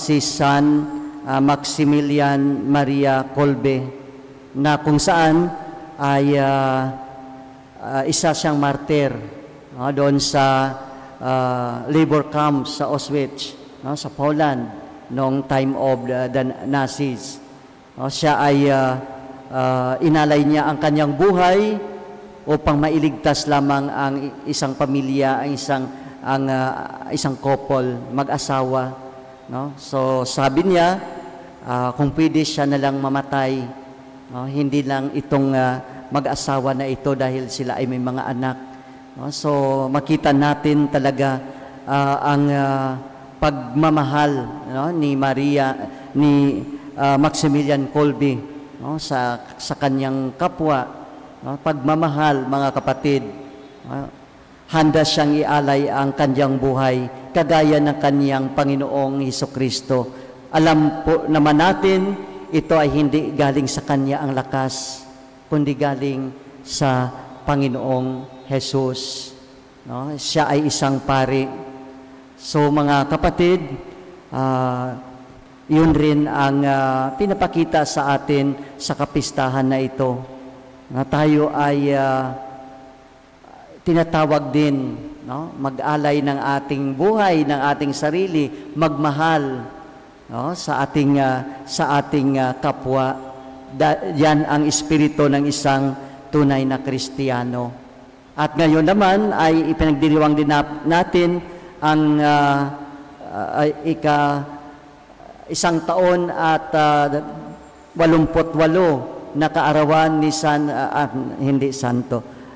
si San Maximilian Maria Kolbe, na kung saan ay isa siyang martir doon sa labor camp sa Auschwitz, sa Poland, noong time of the Nazis. Siya ay inalay niya ang kanyang buhay upang mailigtas lamang ang isang pamilya, ang isang couple, mag-asawa. So sabi niya, kung pwede siya na lang mamatay, hindi lang itong mag-asawa na ito dahil sila ay may mga anak. So makita natin talaga ang pagmamahal ni Maximilian Kolbe sa kanyang kapwa. Pagmamahal, mga kapatid. Handa siyang ialay ang kanyang buhay kagaya ng kanyang Panginoong Hesukristo. Alam po naman natin, ito ay hindi galing sa kanya ang lakas, kundi galing sa Panginoong Jesus. Siya ay isang pari. So mga kapatid, yun rin ang pinapakita sa atin sa kapistahan na ito, na tayo ay tinatawag din mag-alay ng ating buhay, ng ating sarili, magmahal sa ating kapwa. Yan ang espiritu ng isang tunay na Kristiyano. At ngayon naman ay ipinagdiriwang din natin ang isang taon at 88 na kaarawan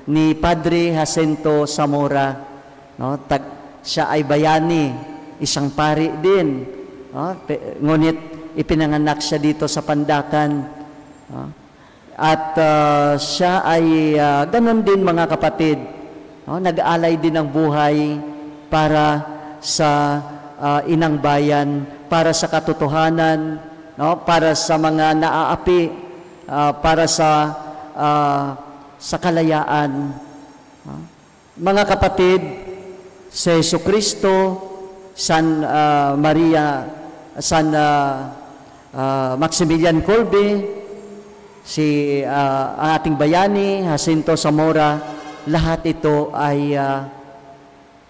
ni Padre Jacinto Zamora. Siya ay bayani, isang pari din. Ngunit ipinanganak siya dito sa Pandacan. At siya ay ganun din, mga kapatid. Nag-aalay din ng buhay para sa inang bayan, para sa katotohanan, para sa mga naaapi, para sa kalayaan. Mga kapatid, si Jesucristo, San Maximilian Kolbe, ang ating bayani, Jacinto Zamora, lahat ito ay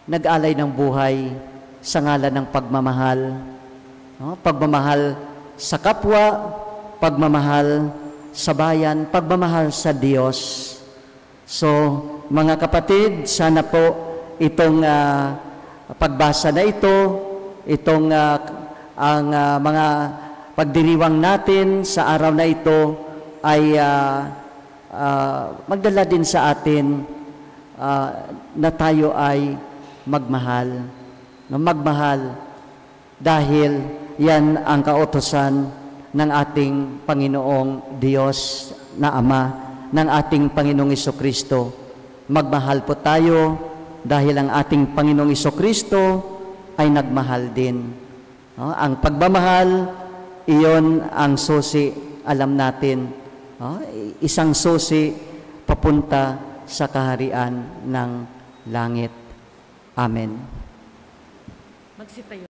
nag-alay ng buhay sa ngalan ng pagmamahal. Pagmamahal sa kapwa, pagmamahal sa bayan, pagmamahal sa Diyos. So, mga kapatid, sana po itong pagbasa na ito, itong ang mga pagdiriwang natin sa araw na ito ay magdala din sa atin na tayo ay magmahal. Magmahal dahil yan ang kautusan ng ating Panginoong Diyos na Ama, ng ating Panginoong Hesukristo. Magmahal po tayo dahil ang ating Panginoong Hesukristo ay nagmahal din. Ang pagmamahal, iyon ang susi, alam natin. Isang susi papunta sa kaharian ng langit. Amen. Magsitayo.